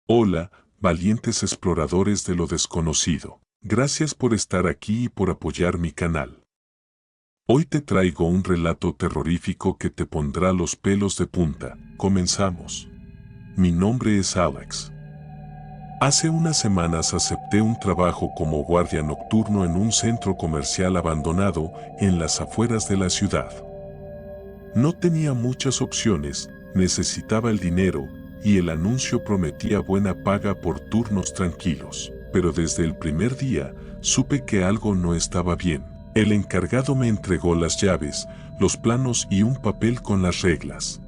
Hola, valientes exploradores de lo desconocido. Gracias por estar aquí y por apoyar mi canal. Hoy te traigo un relato terrorífico que te pondrá los pelos de punta. Comenzamos. Mi nombre es Alex. Hace unas semanas acepté un trabajo como guardia nocturno en un centro comercial abandonado en las afueras de la ciudad. No tenía muchas opciones, necesitaba el dinero, y el anuncio prometía buena paga por turnos tranquilos. Pero desde el primer día, supe que algo no estaba bien. El encargado me entregó las llaves, los planos y un papel con las reglas.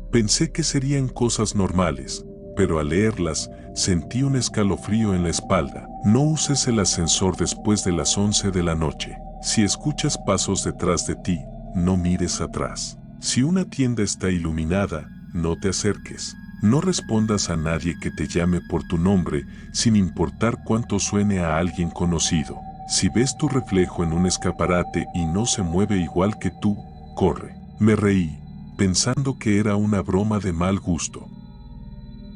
Pensé que serían cosas normales, pero al leerlas, sentí un escalofrío en la espalda. No uses el ascensor después de las 11 de la noche. Si escuchas pasos detrás de ti, no mires atrás. Si una tienda está iluminada, no te acerques. No respondas a nadie que te llame por tu nombre, sin importar cuánto suene a alguien conocido. Si ves tu reflejo en un escaparate y no se mueve igual que tú, corre. Me reí, pensando que era una broma de mal gusto.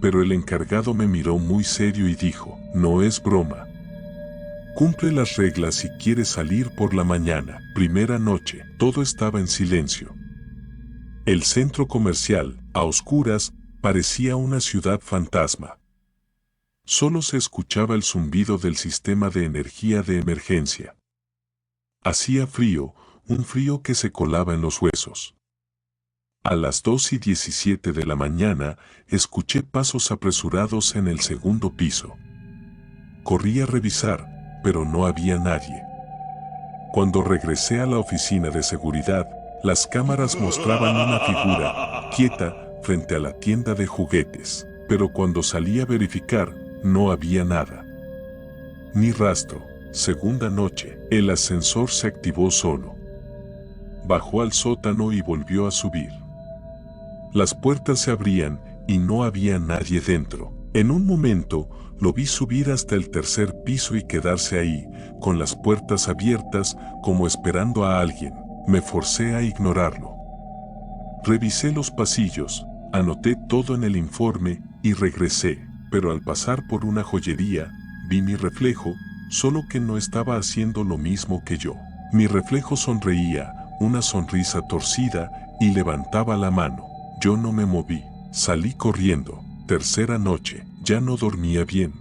Pero el encargado me miró muy serio y dijo, no es broma. Cumple las reglas si quieres salir por la mañana. Primera noche, todo estaba en silencio. El centro comercial, a oscuras, parecía una ciudad fantasma. Solo se escuchaba el zumbido del sistema de energía de emergencia. Hacía frío, un frío que se colaba en los huesos. A las 2:17 de la mañana, escuché pasos apresurados en el segundo piso. Corrí a revisar, pero no había nadie. Cuando regresé a la oficina de seguridad, las cámaras mostraban una figura, quieta, frente a la tienda de juguetes. Pero cuando salí a verificar, no había nada. Ni rastro. Segunda noche, el ascensor se activó solo. Bajó al sótano y volvió a subir. Las puertas se abrían y no había nadie dentro. En un momento, lo vi subir hasta el tercer piso y quedarse ahí, con las puertas abiertas, como esperando a alguien. Me forcé a ignorarlo. Revisé los pasillos, anoté todo en el informe y regresé, pero al pasar por una joyería, vi mi reflejo, solo que no estaba haciendo lo mismo que yo. Mi reflejo sonreía, una sonrisa torcida, y levantaba la mano. Yo no me moví. Salí corriendo. Tercera noche. Ya no dormía bien.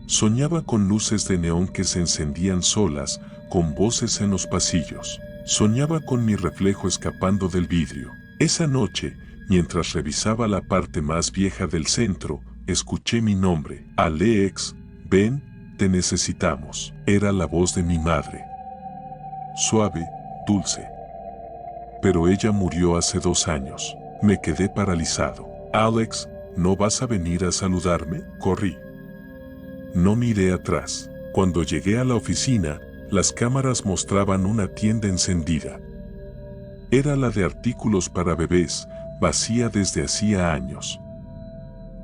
Soñaba con luces de neón que se encendían solas, con voces en los pasillos. Soñaba con mi reflejo escapando del vidrio. Esa noche, mientras revisaba la parte más vieja del centro, escuché mi nombre. Alex, ven, te necesitamos. Era la voz de mi madre. Suave, dulce. Pero ella murió hace 2 años. Me quedé paralizado. Alex, ¿no vas a venir a saludarme? Corrí. No miré atrás. Cuando llegué a la oficina, las cámaras mostraban una tienda encendida. Era la de artículos para bebés, vacía desde hacía años.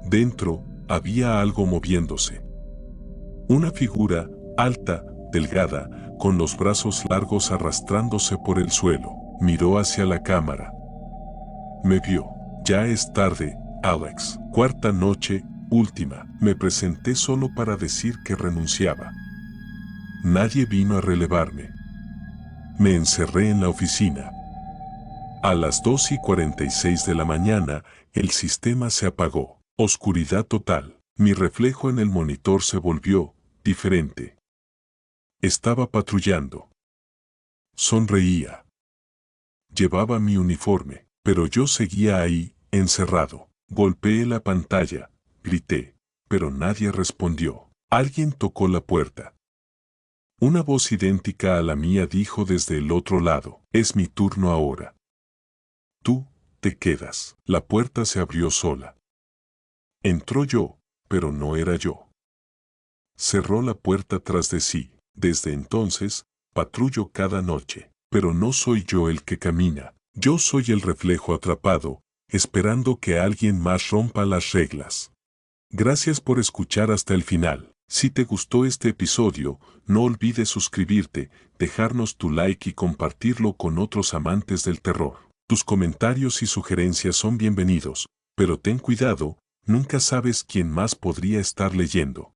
Dentro, había algo moviéndose. Una figura, alta, delgada, con los brazos largos arrastrándose por el suelo. Miró hacia la cámara. Me vio. Ya es tarde, Alex. Cuarta noche, última. Me presenté solo para decir que renunciaba. Nadie vino a relevarme. Me encerré en la oficina. A las 2:46 de la mañana, el sistema se apagó. Oscuridad total. Mi reflejo en el monitor se volvió diferente. Estaba patrullando. Sonreía. Llevaba mi uniforme, pero yo seguía ahí, encerrado. Golpeé la pantalla, grité, pero nadie respondió. Alguien tocó la puerta. Una voz idéntica a la mía dijo desde el otro lado, es mi turno ahora. Tú, te quedas. La puerta se abrió sola. Entró yo, pero no era yo. Cerró la puerta tras de sí. Desde entonces, patrullo cada noche, pero no soy yo el que camina. Yo soy el reflejo atrapado, esperando que alguien más rompa las reglas. Gracias por escuchar hasta el final. Si te gustó este episodio, no olvides suscribirte, dejarnos tu like y compartirlo con otros amantes del terror. Tus comentarios y sugerencias son bienvenidos, pero ten cuidado, Nunca sabes quién más podría estar leyendo.